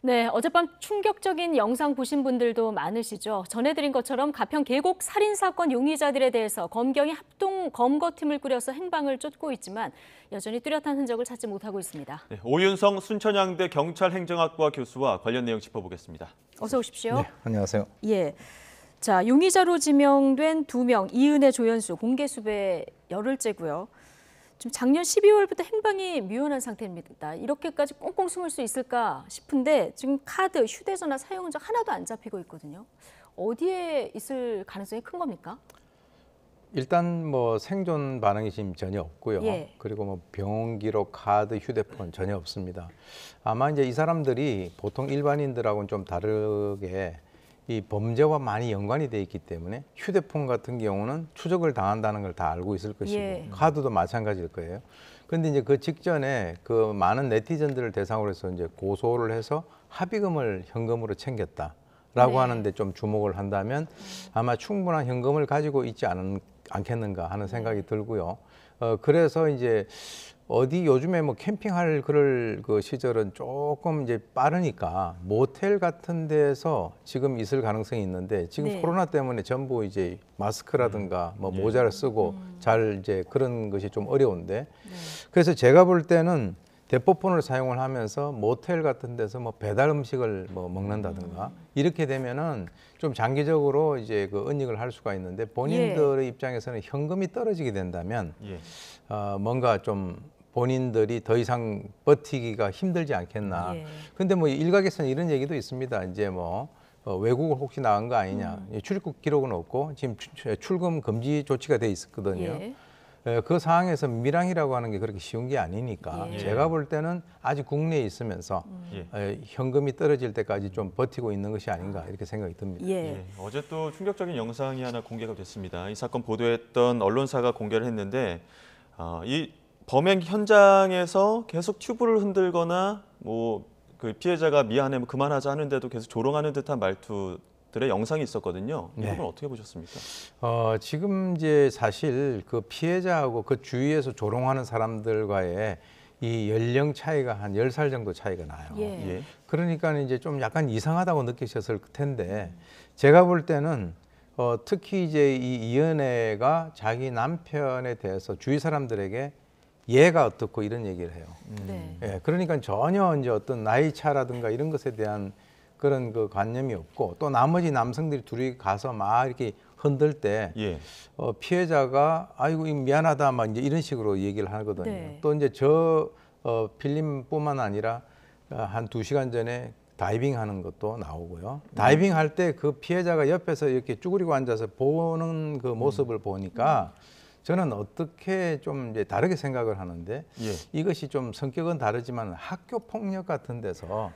네, 어젯밤 충격적인 영상 보신 분들도 많으시죠. 전해드린 것처럼 가평 계곡 살인사건 용의자들에 대해서 검경이 합동 검거팀을 꾸려서 행방을 쫓고 있지만 여전히 뚜렷한 흔적을 찾지 못하고 있습니다. 네, 오윤성 순천향대 경찰행정학과 교수와 관련 내용 짚어보겠습니다. 어서 오십시오. 네, 안녕하세요. 예. 자, 용의자로 지명된 2명, 이은혜, 조현수, 공개 수배 열흘째고요. 지금 작년 12월부터 행방이 묘연한 상태입니다. 이렇게까지 꽁꽁 숨을 수 있을까 싶은데 지금 카드, 휴대전화 사용 흔적 하나도 안 잡히고 있거든요. 어디에 있을 가능성이 큰 겁니까? 일단 뭐 생존 반응이 지금 전혀 없고요. 예. 그리고 뭐 병원 기록, 카드, 휴대폰 전혀 없습니다. 아마 이제 이 사람들이 보통 일반인들하고는 좀 다르게 이 범죄와 많이 연관이 돼 있기 때문에 휴대폰 같은 경우는 추적을 당한다는 걸 다 알고 있을 것이고 예. 카드도 마찬가지일 거예요. 그런데 이제 그 직전에 그 많은 네티즌들을 대상으로 해서 이제 고소를 해서 합의금을 현금으로 챙겼다라고 네. 하는데 좀 주목을 한다면 아마 충분한 현금을 가지고 있지 않겠는가 하는 생각이 들고요. 그래서 이제 어디 요즘에 뭐 캠핑할 그럴 그 시절은 조금 이제 빠르니까 모텔 같은 데서 지금 있을 가능성이 있는데 지금 네. 코로나 때문에 전부 이제 마스크라든가 뭐 모자를 쓰고 잘 이제 그런 것이 좀 어려운데 그래서 제가 볼 때는 대포폰을 사용을 하면서 모텔 같은 데서 뭐 배달 음식을 뭐 먹는다든가 이렇게 되면은 좀 장기적으로 이제 그 은닉을 할 수가 있는데 본인들의 입장에서는 현금이 떨어지게 된다면 뭔가 좀 본인들이 더 이상 버티기가 힘들지 않겠나. 근데 뭐 일각에서는 이런 얘기도 있습니다. 이제 뭐 외국을 혹시 나간 거 아니냐. 출국 기록은 없고 지금 출금 금지 조치가 돼 있었거든요. 그 상황에서 밀항이라고 하는 게 그렇게 쉬운 게 아니니까 제가 볼 때는 아직 국내에 있으면서 현금이 떨어질 때까지 좀 버티고 있는 것이 아닌가 이렇게 생각이 듭니다. 어제 또 충격적인 영상이 하나 공개가 됐습니다. 이 사건 보도했던 언론사가 공개를 했는데 이 범행 현장에서 계속 튜브를 흔들거나 뭐 그 피해자가 미안해 뭐 그만하자 하는데도 계속 조롱하는 듯한 말투들의 영상이 있었거든요. 이 부분 어떻게 보셨습니까? 지금 이제 사실 그 피해자하고 그 주위에서 조롱하는 사람들과의 이 연령 차이가 한 10살 정도 차이가 나요. 그러니까 이제 좀 약간 이상하다고 느끼셨을 텐데 제가 볼 때는 특히 이제 이 이은혜가 자기 남편에 대해서 주위 사람들에게 얘가 어떻고 이런 얘기를 해요. 그러니까 전혀 이제 어떤 나이 차라든가 이런 것에 대한 그런 그 관념이 없고 또 나머지 남성들이 둘이 가서 막 이렇게 흔들 때 피해자가 아이고 미안하다 막 이제 이런 식으로 얘기를 하거든요. 또 이제 필름뿐만 아니라 한 2시간 전에 다이빙 하는 것도 나오고요. 다이빙 할 때 그 피해자가 옆에서 이렇게 쭈그리고 앉아서 보는 그 모습을 보니까 저는 어떻게 좀 이제 다르게 생각을 하는데 이것이 좀 성격은 다르지만 학교 폭력 같은 데서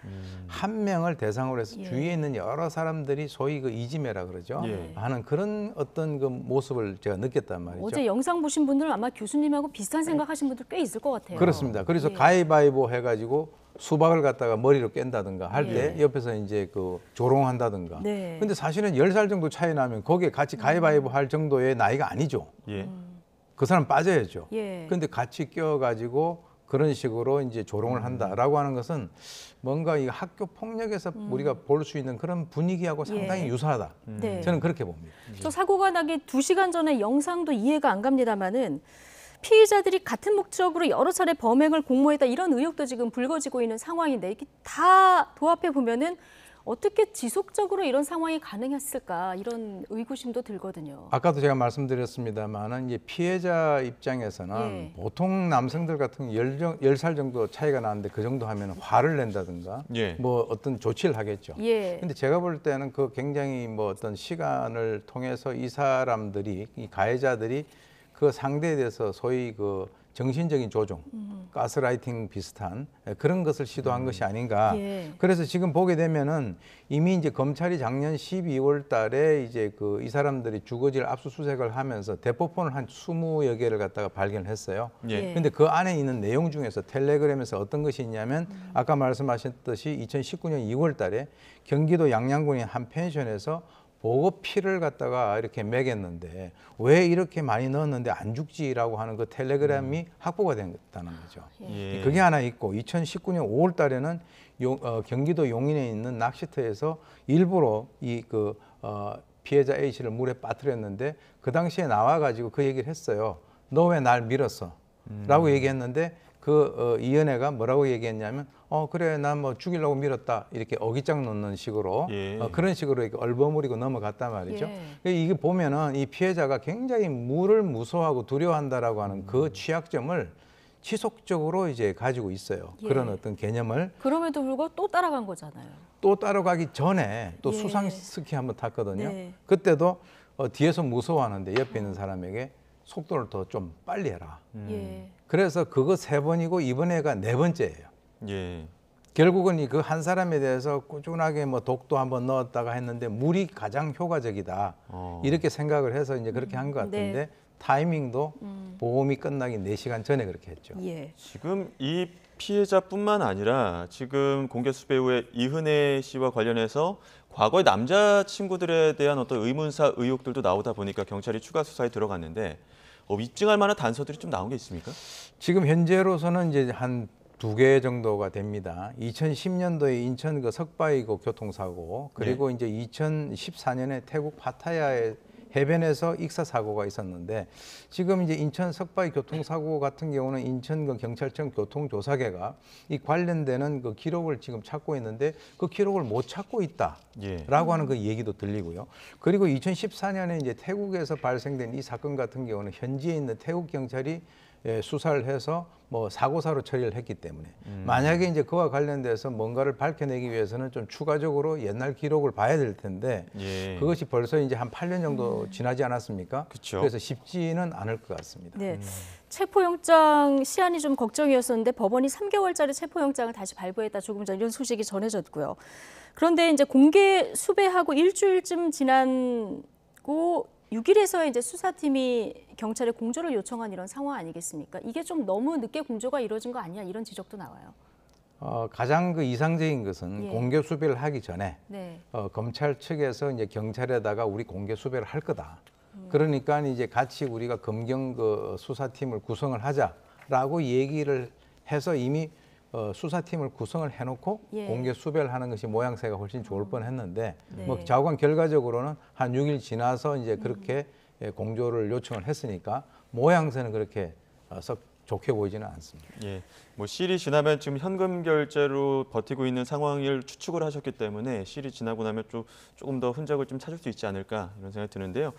한 명을 대상으로 해서 주위에 있는 여러 사람들이 소위 그 이지매라 그러죠. 하는 그런 어떤 그 모습을 제가 느꼈단 말이죠. 어제 영상 보신 분들은 아마 교수님하고 비슷한 생각하신 분들 꽤 있을 것 같아요. 그렇습니다. 그래서 가위바위보 해가지고 수박을 갖다가 머리로 깬다든가 할 때 옆에서 이제 그 조롱한다든가. 근데 사실은 10살 정도 차이 나면 거기에 같이 가위바위보 할 정도의 나이가 아니죠. 그 사람 빠져야죠. 근데 같이 껴가지고 그런 식으로 이제 조롱을 한다라고 하는 것은 뭔가 이 학교 폭력에서 우리가 볼 수 있는 그런 분위기하고 상당히 유사하다. 저는 그렇게 봅니다. 저 사고가 나기 2시간 전에 영상도 이해가 안 갑니다만은 피의자들이 같은 목적으로 여러 차례 범행을 공모했다 이런 의혹도 지금 불거지고 있는 상황인데 이렇게 다 도합해 보면은 어떻게 지속적으로 이런 상황이 가능했을까 이런 의구심도 들거든요. 아까도 제가 말씀드렸습니다만은 이제 피해자 입장에서는 보통 남성들 같은 10살 정도 차이가 나는데 그 정도 하면 화를 낸다든가 뭐 어떤 조치를 하겠죠. 근데 제가 볼 때는 그 굉장히 뭐 어떤 시간을 통해서 이 사람들이 이 가해자들이 그 상대에 대해서 소위 그 정신적인 조종, 가스라이팅 비슷한 그런 것을 시도한 것이 아닌가. 그래서 지금 보게 되면은 이미 이제 검찰이 작년 12월 달에 이제 그 이 사람들이 주거지를 압수수색을 하면서 대포폰을 한 20여 개를 갖다가 발견을 했어요. 근데 그 안에 있는 내용 중에서 텔레그램에서 어떤 것이 있냐면 아까 말씀하셨듯이 2019년 2월 달에 경기도 양양군의 한 펜션에서 보고 피를 갖다가 이렇게 매겼는데 왜 이렇게 많이 넣었는데 안 죽지라고 하는 그 텔레그램이 확보가 됐다는 거죠. 예. 그게 하나 있고 2019년 5월 달에는 경기도 용인에 있는 낚시터에서 일부러 피해자 A씨를 물에 빠뜨렸는데 그 당시에 나와가지고 그 얘기를 했어요. 너 왜 날 밀었어? 라고 얘기했는데 이은혜가 뭐라고 얘기했냐면 그래 난 뭐 죽이려고 밀었다 이렇게 어깃장 놓는 식으로 예. 그런 식으로 이렇게 얼버무리고 넘어갔단 말이죠. 예. 이게 보면은 이 피해자가 굉장히 물을 무서워하고 두려워한다라고 하는 그 취약점을 지속적으로 이제 가지고 있어요. 예. 그런 어떤 개념을 그럼에도 불구하고 또 따라간 거잖아요. 또 따라가기 전에 또 예. 수상 스키 한번 탔거든요. 네. 그때도 뒤에서 무서워하는데 옆에 있는 사람에게 속도를 더 좀 빨리 해라. 예. 그래서 그거 3번이고 이번에가 4번째예요. 예. 결국은 그 한 사람에 대해서 꾸준하게 뭐 독도 한번 넣었다가 했는데 물이 가장 효과적이다. 이렇게 생각을 해서 이제 그렇게 한 것 같은데 네. 타이밍도 보험이 끝나기 4시간 전에 그렇게 했죠. 예. 지금 이 피해자뿐만 아니라 지금 공개수 배우의 이은혜 씨와 관련해서 과거의 남자친구들에 대한 어떤 의문사 의혹들도 나오다 보니까 경찰이 추가 수사에 들어갔는데 입증할 만한 단서들이 좀 나온 게 있습니까? 지금 현재로서는 이제 한 2개 정도가 됩니다. 2010년도에 인천 그 석바이고 교통사고 그리고 이제 2014년에 태국 파타야의 해변에서 익사 사고가 있었는데 지금 이제 인천 석바위 교통사고 같은 경우는 인천 그 경찰청 교통조사계가 이 관련되는 그 기록을 지금 찾고 있는데 그 기록을 못 찾고 있다라고 하는 그 얘기도 들리고요. 그리고 2014년에 이제 태국에서 발생된 이 사건 같은 경우는 현지에 있는 태국 경찰이 수사를 해서 뭐 사고사로 처리를 했기 때문에 만약에 이제 그와 관련돼서 뭔가를 밝혀내기 위해서는 좀 추가적으로 옛날 기록을 봐야 될 텐데 그것이 벌써 이제 한 8년 정도 지나지 않았습니까? 그쵸. 그래서 쉽지는 않을 것 같습니다. 네. 체포영장 시한이 좀 걱정이었었는데 법원이 3개월짜리 체포영장을 다시 발부했다. 조금 전 이런 소식이 전해졌고요. 그런데 이제 공개 수배하고 일주일쯤 지나고 6일에서 이제 수사팀이 경찰에 공조를 요청한 이런 상황 아니겠습니까? 이게 좀 너무 늦게 공조가 이루어진 거 아니야? 이런 지적도 나와요. 가장 그 이상적인 것은 공개 수배를 하기 전에 네. 검찰 측에서 이제 경찰에다가 우리 공개 수배를 할 거다. 그러니까 이제 같이 우리가 검경 그 수사팀을 구성을 하자라고 얘기를 해서 이미 수사팀을 구성을 해놓고 공개 수배를 하는 것이 모양새가 훨씬 좋을 뻔했는데 뭐 좌우간 결과적으로는 한 6일 지나서 이제 그렇게 공조를 요청을 했으니까 모양새는 그렇게 썩 좋게 보이지는 않습니다. 예, 뭐 시일이 지나면 지금 현금 결제로 버티고 있는 상황을 추측을 하셨기 때문에 시일이 지나고 나면 조금 더 흔적을 좀 찾을 수 있지 않을까 이런 생각이 드는데요.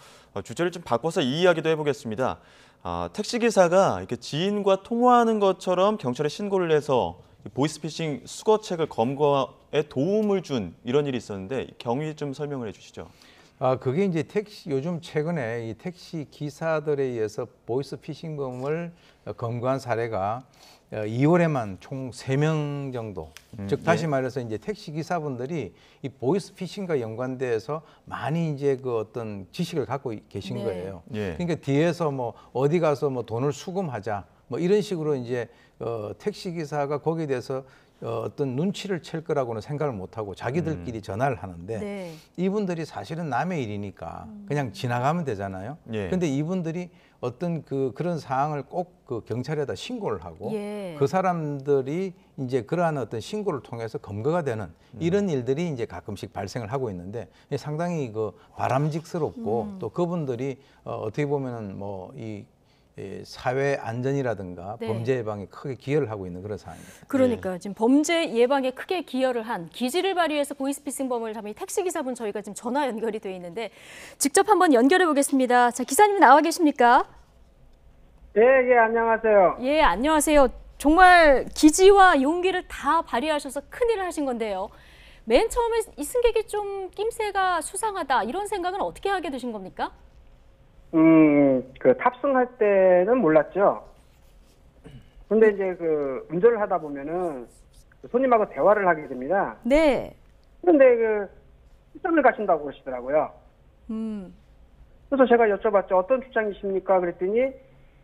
주제를 좀 바꿔서 이 이야기도 해보겠습니다. 택시 기사가 이렇게 지인과 통화하는 것처럼 경찰에 신고를 해서 보이스피싱 수거책을 검거에 도움을 준 이런 일이 있었는데 경위 좀 설명을 해주시죠. 그게 이제 요즘 최근에 이 택시 기사들에 의해서 보이스피싱범을 검거한 사례가 2월에만 총 3명 정도. 즉 다시 말해서 이제 택시 기사분들이 이 보이스피싱과 연관돼서 많이 이제 그 어떤 지식을 갖고 계신 거예요. 그러니까 뒤에서 뭐 어디 가서 뭐 돈을 수금하자 뭐 이런 식으로 이제 택시 기사가 거기에 대해서 어떤 눈치를 챌 거라고는 생각을 못하고 자기들끼리 전화를 하는데 이분들이 사실은 남의 일이니까 그냥 지나가면 되잖아요. 근데 이분들이 어떤 그런 사항을 꼭 그 경찰에다 신고를 하고 그 사람들이 이제 그러한 어떤 신고를 통해서 검거가 되는 이런 일들이 이제 가끔씩 발생을 하고 있는데 상당히 그 바람직스럽고 또 그분들이 어떻게 보면은 뭐 이 사회 안전이라든가 범죄 예방에 크게 기여를 하고 있는 그런 상황입니다. 그러니까 지금 범죄 예방에 크게 기여를 한 기지를 발휘해서 보이스피싱범을 잡은 택시 기사분 저희가 지금 전화 연결이 돼 있는데 직접 한번 연결해 보겠습니다. 자, 기사님 나와 계십니까? 예, 안녕하세요. 예, 안녕하세요. 정말 기지와 용기를 다 발휘하셔서 큰일을 하신 건데요. 맨 처음에 이 승객이 좀 낌새가 수상하다 이런 생각은 어떻게 하게 되신 겁니까? 그 탑승할 때는 몰랐죠. 근데 이제 그 운전을 하다 보면은 손님하고 대화를 하게 됩니다. 네. 근데 그 출장을 가신다고 그러시더라고요. 그래서 제가 여쭤봤죠. 어떤 출장이십니까? 그랬더니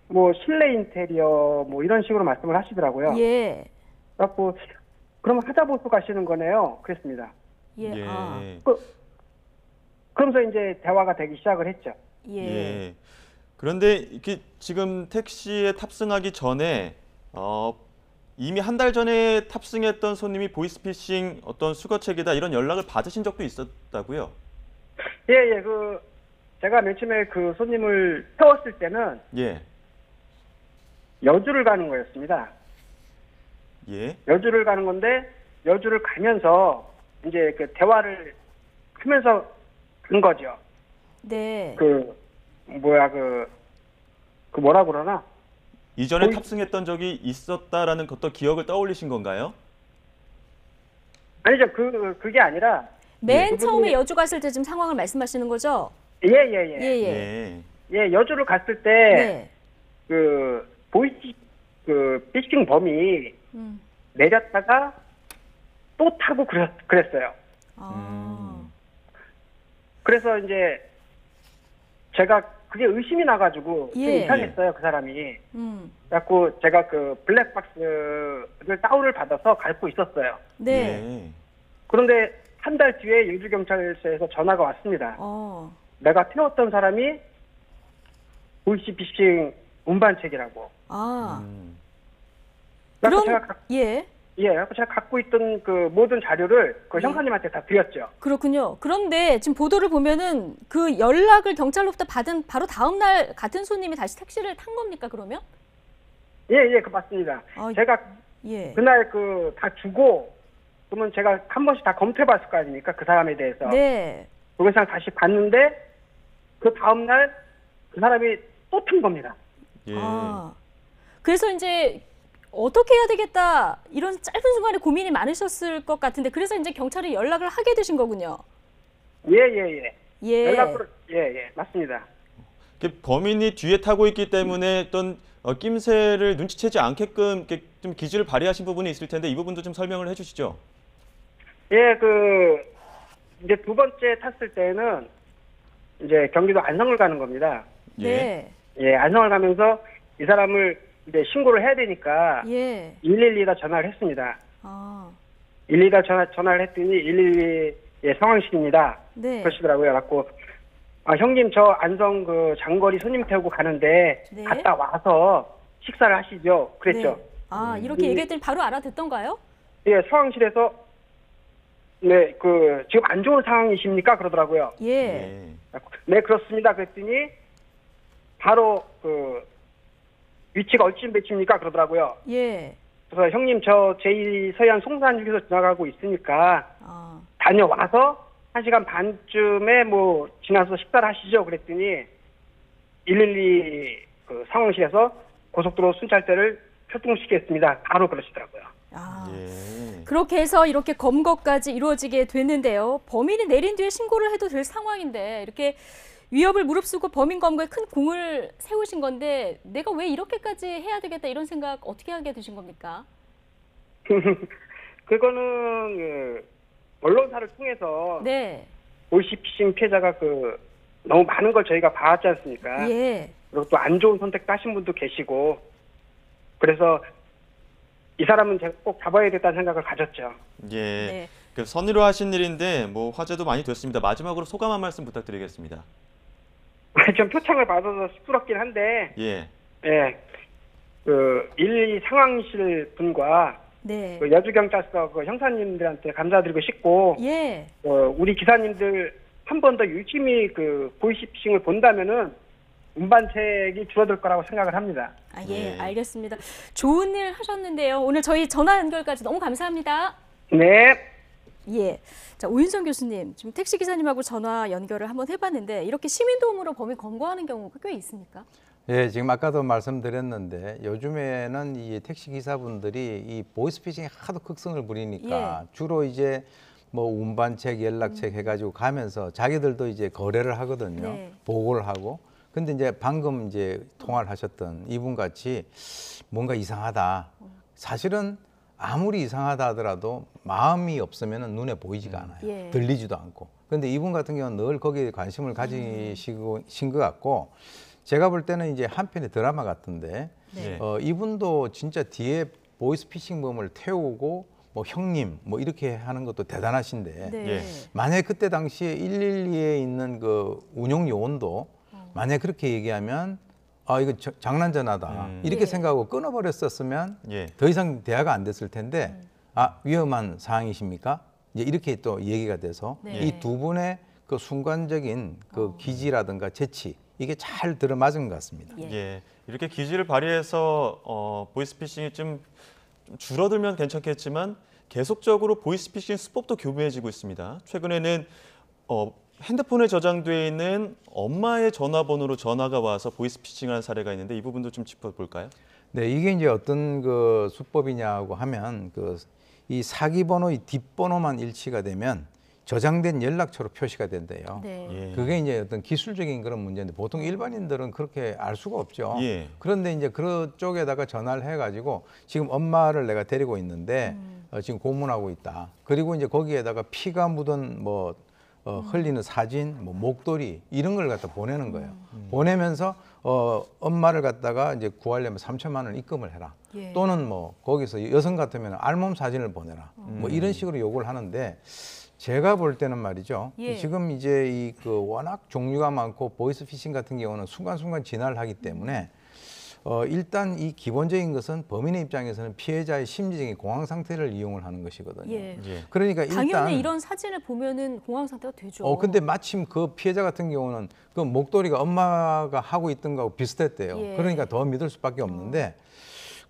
뭐 실내 인테리어 뭐 이런 식으로 말씀을 하시더라고요. 예. 그래갖고 그러면 하자보수 가시는 거네요. 그랬습니다. 예. 그러면서 이제 대화가 되기 시작을 했죠. 예. 예. 그런데 이렇게 지금 택시에 탑승하기 전에 이미 한 달 전에 탑승했던 손님이 보이스피싱 어떤 수거책이다 이런 연락을 받으신 적도 있었다고요? 예. 제가 맨 처음에 그 손님을 태웠을 때는 예. 여주를 가는 거였습니다. 예. 여주를 가는 건데 여주를 가면서 이제 그 대화를 하면서 간 거죠. 네. 뭐라 그러나? 이전에 탑승했던 적이 있었다라는 것도 기억을 떠올리신 건가요? 아니죠. 그게 아니라 맨 그분이- 처음에 여주 갔을 때 지금 상황을 말씀하시는 거죠? 예. 예. 예, 여주를 갔을 때 네. 피싱 범이 내렸다가 또 타고 그랬어요. 아. 그래서 이제 제가 그게 의심이 나가지고 좀 예. 이상했어요, 그 사람이. 음. 그래갖고 제가 그 블랙박스를 다운을 받아서 갖고 있었어요. 네. 예. 그런데 한 달 뒤에 여주경찰서에서 전화가 왔습니다. 내가 태웠던 사람이 보이스피싱 운반책이라고. 아. 그래서 그럼 그래서 제가 갖고 있던 그 모든 자료를 그 형사님한테 다 드렸죠. 그렇군요. 그런데 지금 보도를 보면은 그 연락을 경찰로부터 받은 바로 다음 날 같은 손님이 다시 택시를 탄 겁니까, 그러면? 예, 맞습니다. 제가 그날 다 주고 그러면 제가 한 번씩 다 검토해 봤을 거 아닙니까? 그 사람에 대해서. 네. 그것을 다시 봤는데 그 다음 날 그 사람이 또 튼 겁니다. 예. 그래서 이제 어떻게 해야 되겠다 이런 짧은 순간에 고민이 많으셨을 것 같은데 그래서 이제 경찰에 연락을 하게 되신 거군요. 예. 예. 맞습니다. 범인이 뒤에 타고 있기 때문에 어떤 낌새를 눈치채지 않게끔 이렇게 좀 기지를 발휘하신 부분이 있을 텐데 이 부분도 좀 설명을 해주시죠. 예, 이제 두 번째 탔을 때는 이제 경기도 안성을 가는 겁니다. 네. 예, 안성을 가면서 이 사람을 이제 신고를 해야 되니까 112다 전화를 했습니다. 112다 전화를 했더니 112의 상황실입니다. 네. 그러시더라고요. 그래갖고 형님 저 안성 그 장거리 손님 태우고 가는데 네. 갔다 와서 식사를 하시죠. 그랬죠. 네. 이렇게 얘기했더니 바로 알아듣던가요? 예, 상황실에서 네, 지금 안 좋은 상황이십니까? 그러더라고요. 예. 네, 그렇습니다. 그랬더니 바로 위치가 어찌쯤 그러더라고요. 예. 그래서 형님 저 제2 서해안 송산 휴게소 지나가고 있으니까 다녀와서 1시간 반쯤에 지나서 식사를 하시죠. 그랬더니 112 상황실에서 고속도로 순찰대를 출동시키겠습니다. 바로 그러시더라고요. 그렇게 해서 이렇게 검거까지 이루어지게 됐는데요. 범인이 내린 뒤에 신고를 해도 될 상황인데 이렇게 위협을 무릅쓰고 범인 검거에 큰 공을 세우신 건데 내가 왜 이렇게까지 해야 되겠다 이런 생각 어떻게 하게 되신 겁니까? 그거는 언론사를 통해서 네. 보이스피싱 피해자가 너무 많은 걸 저희가 봐왔지 않습니까? 예. 그리고 또 안 좋은 선택도 하신 분도 계시고 그래서 이 사람은 제가 꼭 잡아야 겠다는 생각을 가졌죠. 예. 선의로 하신 일인데 화제도 많이 됐습니다. 마지막으로 소감 한 말씀 부탁드리겠습니다. 좀 표창을 받아서 쑥스럽긴 한데 예. 112 상황실 분과 네. 여주경찰서 형사님들한테 감사드리고 싶고 우리 기사님들 한 번 더 유심히 보이스피싱을 본다면은 운반책이 줄어들 거라고 생각을 합니다. 예, 알겠습니다. 좋은 일 하셨는데요. 오늘 저희 전화 연결까지 너무 감사합니다. 네. 예. 자, 오윤정 교수님, 지금 택시 기사님하고 전화 연결을 한번 해봤는데 이렇게 시민 도움으로 범인 검거하는 경우가 꽤 있습니까? 예, 지금 아까도 말씀드렸는데 요즘에는 이 택시 기사분들이 이 보이스피싱에 하도 극성을 부리니까 주로 이제 운반책, 연락책 해가지고 가면서 자기들도 이제 거래를 하거든요. 보고를 하고. 근데 이제 방금 이제 통화를 하셨던 이분 같이 뭔가 이상하다. 사실은 아무리 이상하다 하더라도 마음이 없으면 눈에 보이지가 않아요. 들리지도 않고. 근데 이분 같은 경우는 늘 거기에 관심을 가지신 것 같고 제가 볼 때는 이제 한편의 드라마 같은데 이분도 진짜 뒤에 보이스피싱범을 태우고 뭐 형님 뭐 이렇게 하는 것도 대단하신데 네. 예. 만약 그때 당시에 112에 있는 그 운용 요원도 만약 그렇게 얘기하면 아 이거 장난 전화다 이렇게 예. 생각하고 끊어버렸었으면 예. 더 이상 대화가 안 됐을 텐데 아 위험한 사항이십니까? 이제 이렇게 또 얘기가 돼서 네. 이 두 분의 그 순간적인 그 기지라든가 재치 이게 잘 들어맞은 것 같습니다. 예. 예. 이렇게 기지를 발휘해서 보이스피싱이 좀 줄어들면 괜찮겠지만 계속적으로 보이스피싱 수법도 교묘해지고 있습니다. 최근에는 핸드폰에 저장돼 있는 엄마의 전화번호로 전화가 와서 보이스피싱하는 사례가 있는데 이 부분도 좀 짚어볼까요? 네, 이게 이제 어떤 그 수법이냐고 하면 그 이 사기 번호의 뒷번호만 일치가 되면 저장된 연락처로 표시가 된대요. 네. 예. 그게 이제 어떤 기술적인 그런 문제인데 보통 일반인들은 그렇게 알 수가 없죠. 예. 그런데 이제 그쪽에다가 전화를 해가지고 지금 엄마를 내가 데리고 있는데 지금 고문하고 있다. 그리고 이제 거기에다가 피가 묻은 뭐 흘리는 사진, 뭐 목도리 이런 걸 갖다 보내는 거예요. 보내면서 엄마를 갖다가 이제 구하려면 3천만 원 입금을 해라. 예. 또는 뭐 거기서 여성 같으면 알몸 사진을 보내라. 뭐 이런 식으로 요구를 하는데 제가 볼 때는 말이죠. 예. 지금 이제 이 그 워낙 종류가 많고 보이스피싱 같은 경우는 순간순간 진화를 하기 때문에 일단 이 기본적인 것은 범인의 입장에서는 피해자의 심리적인 공황 상태를 이용을 하는 것이거든요. 예. 예. 그러니까 일단 당연히 이런 사진을 보면은 공황 상태가 되죠. 근데 마침 그 피해자 같은 경우는 그 목도리가 엄마가 하고 있던 거하고 비슷했대요. 예. 그러니까 더 믿을 수밖에 없는데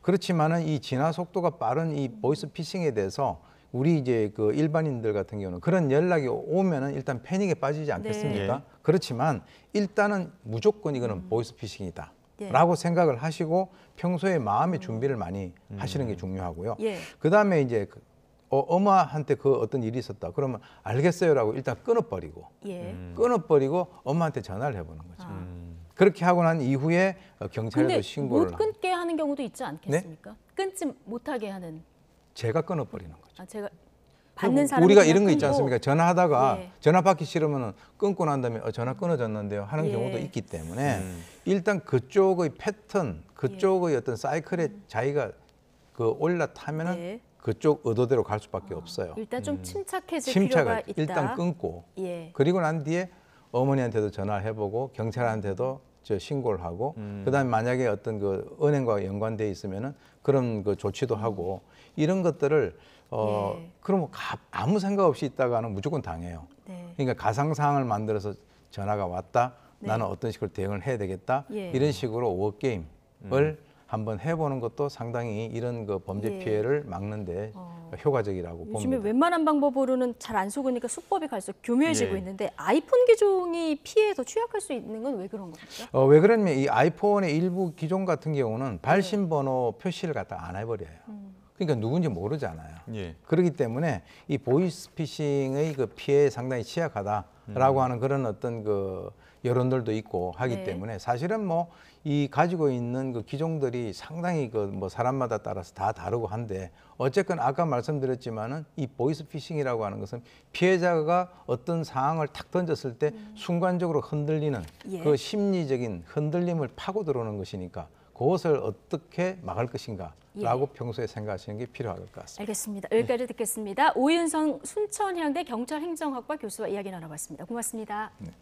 그렇지만은 이 진화 속도가 빠른 이 보이스피싱에 대해서 우리 이제 그 일반인들 같은 경우는 그런 연락이 오면은 일단 패닉에 빠지지 않겠습니까? 네. 그렇지만 일단은 무조건 이거는 보이스피싱이다. 예. 라고 생각을 하시고 평소에 마음의 준비를 많이 하시는 게 중요하고요. 예. 그다음에 이제 엄마한테 그 어떤 일이 있었다. 그러면 알겠어요라고 일단 끊어버리고 예. 끊어버리고 엄마한테 전화를 해보는 거죠. 아. 그렇게 하고 난 이후에 경찰에도 근데 신고를 못 끊게 하는 경우도 있지 않겠습니까? 네? 끊지 못하게 하는. 제가 끊어버리는 거죠. 제가 받는 사람 우리가 이런 거 있지 않습니까? 전화하다가 예. 전화 받기 싫으면 끊고 난 다음에 전화 끊어졌는데요 하는 예. 경우도 있기 때문에 일단 그쪽의 패턴, 그쪽의 어떤 사이클에 자기가 그 올라타면은 예. 그쪽 의도대로 갈 수밖에 없어요. 일단 좀 침착해질 필요가 침착을 있다. 일단 끊고 예. 그리고 난 뒤에 어머니한테도 전화를 해보고 경찰한테도 저 신고를 하고 그다음에 만약에 어떤 그 은행과 연관돼 있으면은 그런 그 조치도 하고 이런 것들을 예. 그럼 아무 생각 없이 있다가는 무조건 당해요. 네. 그러니까 가상 상황을 만들어서 전화가 왔다. 네. 나는 어떤 식으로 대응을 해야 되겠다. 예. 이런 식으로 워게임을 한번 해보는 것도 상당히 이런 그 범죄 예. 피해를 막는데 효과적이라고 요즘에 봅니다. 웬만한 방법으로는 잘 안 속으니까 수법이 갈수록 교묘해지고 예. 있는데 아이폰 기종이 피해에 더 취약할 수 있는 건 왜 그런 겁니까? 왜 그러냐면 이 아이폰의 일부 기종 같은 경우는 발신번호 표시를 갖다 안 해버려요. 그러니까 누군지 모르잖아요. 예. 그렇기 때문에 이 보이스피싱의 그 피해에 상당히 취약하다라고 하는 그런 어떤 그 여론들도 있고 하기 네. 때문에 사실은 뭐 이 가지고 있는 그 기종들이 상당히 그 뭐 사람마다 따라서 다 다르고 한데 어쨌건 아까 말씀드렸지만은 이 보이스피싱이라고 하는 것은 피해자가 어떤 상황을 탁 던졌을 때 순간적으로 흔들리는 예. 그 심리적인 흔들림을 파고 들어오는 것이니까 그것을 어떻게 막을 것인가라고 평소에 생각하시는 게 필요할 것 같습니다. 알겠습니다. 여기까지 듣겠습니다. 오윤성 순천향대 경찰행정학과 교수와 이야기 나눠봤습니다. 고맙습니다. 네.